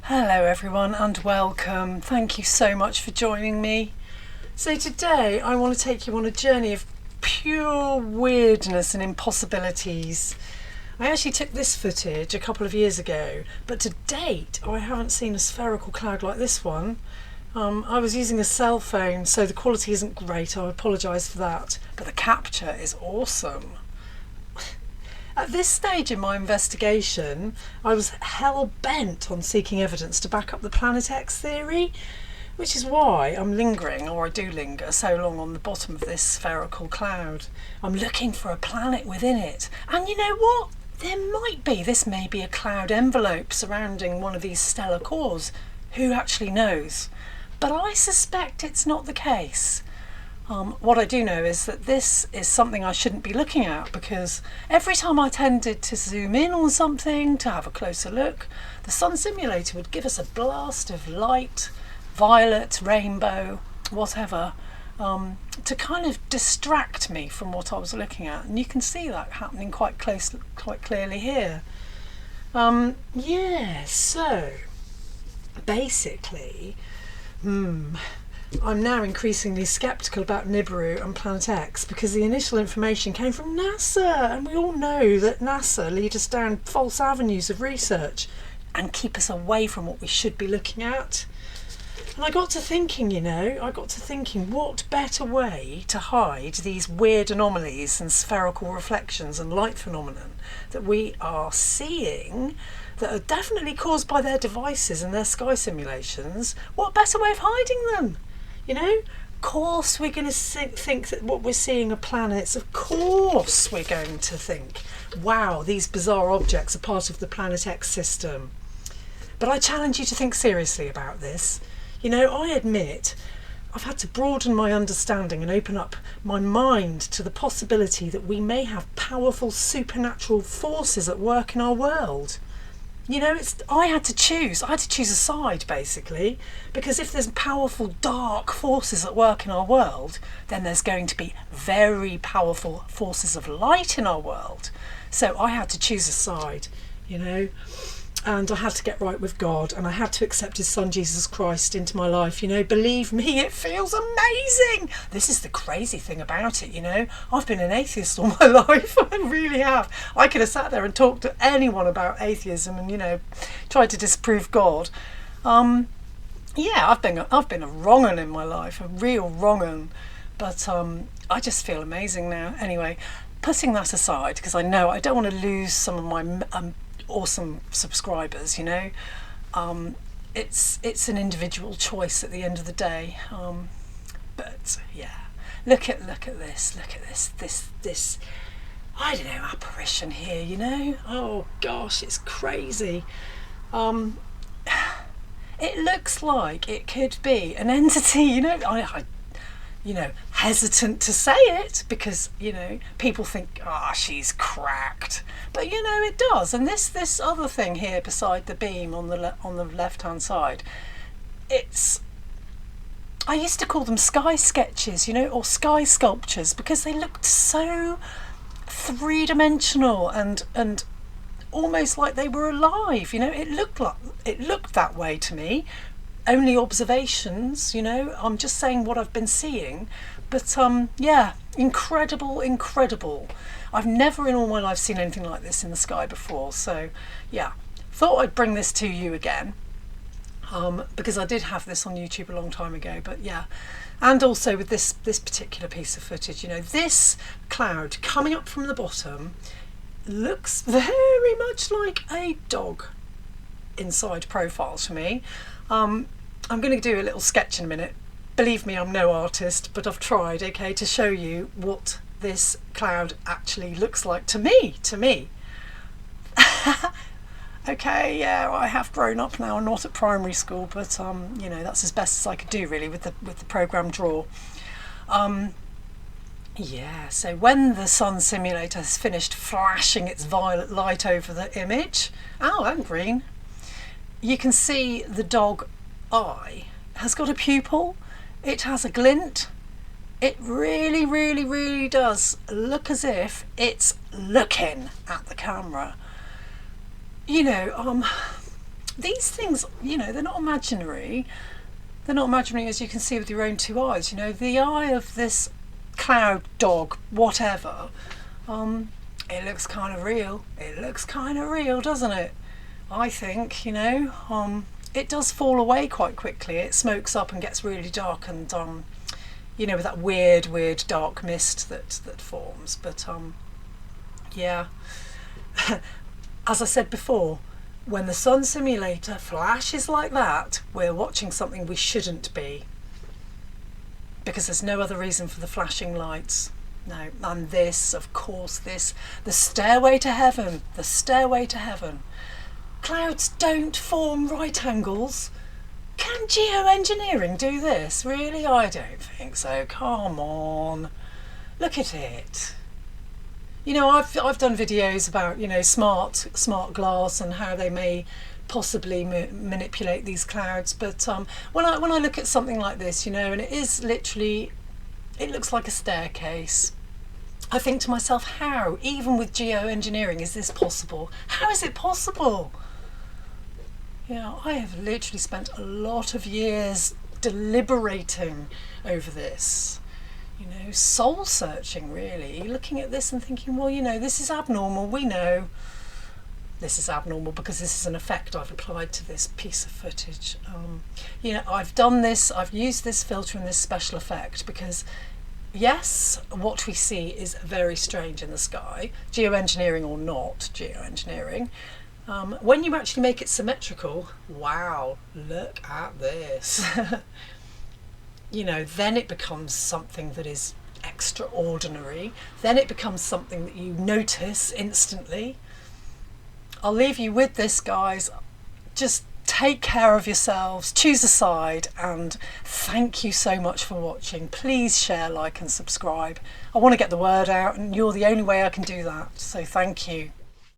Hello everyone and welcome. Thank you so much for joining me. So today I want to take you on a journey of pure weirdness and impossibilities. I actually took this footage a couple of years ago, but to date I haven't seen a spherical cloud like this one. I was using a cell phone, so the quality isn't great. I apologise for that, but the capture is awesome. At this stage in my investigation, I was hell-bent on seeking evidence to back up the Planet X theory, which is why I'm lingering, or I do linger, so long on the bottom of this spherical cloud. I'm looking for a planet within it. And you know what? There might be. This may be a cloud envelope surrounding one of these stellar cores. Who actually knows? But I suspect it's not the case. What I do know is that this is something I shouldn't be looking at, because every time I tended to zoom in on something to have a closer look, the sun simulator would give us a blast of light, violet, rainbow, whatever, to kind of distract me from what I was looking at. And you can see that happening quite clearly here. So basically, I'm now increasingly sceptical about Nibiru and Planet X because the initial information came from NASA, and we all know that NASA lead us down false avenues of research and keep us away from what we should be looking at. And I got to thinking, what better way to hide these weird anomalies and spherical reflections and light phenomenon that we are seeing that are definitely caused by their devices and their sky simulations? What better way of hiding them? Of course we're going to think that what we're seeing are planets. Of course we're going to think, wow, these bizarre objects are part of the Planet X system. But I challenge you to think seriously about this. I admit I've had to broaden my understanding and open up my mind to the possibility that we may have powerful supernatural forces at work in our world. I had to choose a side, basically, because if there's powerful dark forces at work in our world, then there's going to be very powerful forces of light in our world. So I had to choose a side, and I had to get right with God, and I had to accept his son Jesus Christ into my life. Believe me, it feels amazing. This is the crazy thing about it. I've been an atheist all my life. I really have. I could have sat there and talked to anyone about atheism and tried to disprove God. I've been a wrong 'un in my life, a real wrong 'un, but I just feel amazing now. Anyway, putting that aside, because I know I don't want to lose some of my awesome subscribers. It's an individual choice at the end of the day, but yeah, look at this I don't know, apparition here. Oh gosh, it's crazy. It looks like it could be an entity. I hesitant to say it because people think, she's cracked, but it does. And this other thing here beside the beam on the left hand side, I used to call them sky sketches, or sky sculptures, because they looked so three-dimensional and almost like they were alive. It looked that way to me. Only observations, I'm just saying what I've been seeing, but incredible. I've never in all my life seen anything like this in the sky before, so yeah, thought I'd bring this to you again, because I did have this on YouTube a long time ago. But yeah, and also with this particular piece of footage, this cloud coming up from the bottom looks very much like a dog inside profile to me. I'm going to do a little sketch in a minute Believe me, I'm no artist, but I've tried, okay, to show you what this cloud actually looks like to me. Okay, yeah, I have grown up now. I'm not at primary school, but you know, that's as best as I could do really with the program draw. Yeah, so when the sun simulator has finished flashing its violet light over the image, oh, and green, you can see the dog eye has got a pupil. It has a glint. It really does look as if it's looking at the camera. You know, these things, you know, they're not imaginary. They're not imaginary, as you can see with your own two eyes. You know, the eye of this cloud dog, whatever, it looks kind of real. It looks kind of real, doesn't it? I think, you know, it does fall away quite quickly. It smokes up and gets really dark, and you know, with that weird dark mist that forms. But yeah. As I said before, when the sun simulator flashes like that, we're watching something we shouldn't be, because there's no other reason for the flashing lights. No, and this, of course, the stairway to heaven, the stairway to heaven. Clouds don't form right angles. Can geoengineering do this? Really? I don't think so. Come on. Look at it. You know, I've done videos about, you know, smart glass and how they may possibly manipulate these clouds, but when I look at something like this, you know, and it is literally, it looks like a staircase, I think to myself, how, even with geoengineering, is this possible? How is it possible? You know, I have literally spent a lot of years deliberating over this. You know, soul searching really, looking at this and thinking, well, you know, this is abnormal. We know this is abnormal because this is an effect I've applied to this piece of footage. You know, I've done this, I've used this filter and this special effect because, yes, what we see is very strange in the sky, geoengineering or not geoengineering. When you actually make it symmetrical, wow, look at this. You know, then it becomes something that is extraordinary. Then it becomes something that you notice instantly. I'll leave you with this, guys. Just take care of yourselves, choose a side, and thank you so much for watching. Please share, like and subscribe. I want to get the word out, and you're the only way I can do that. So thank you.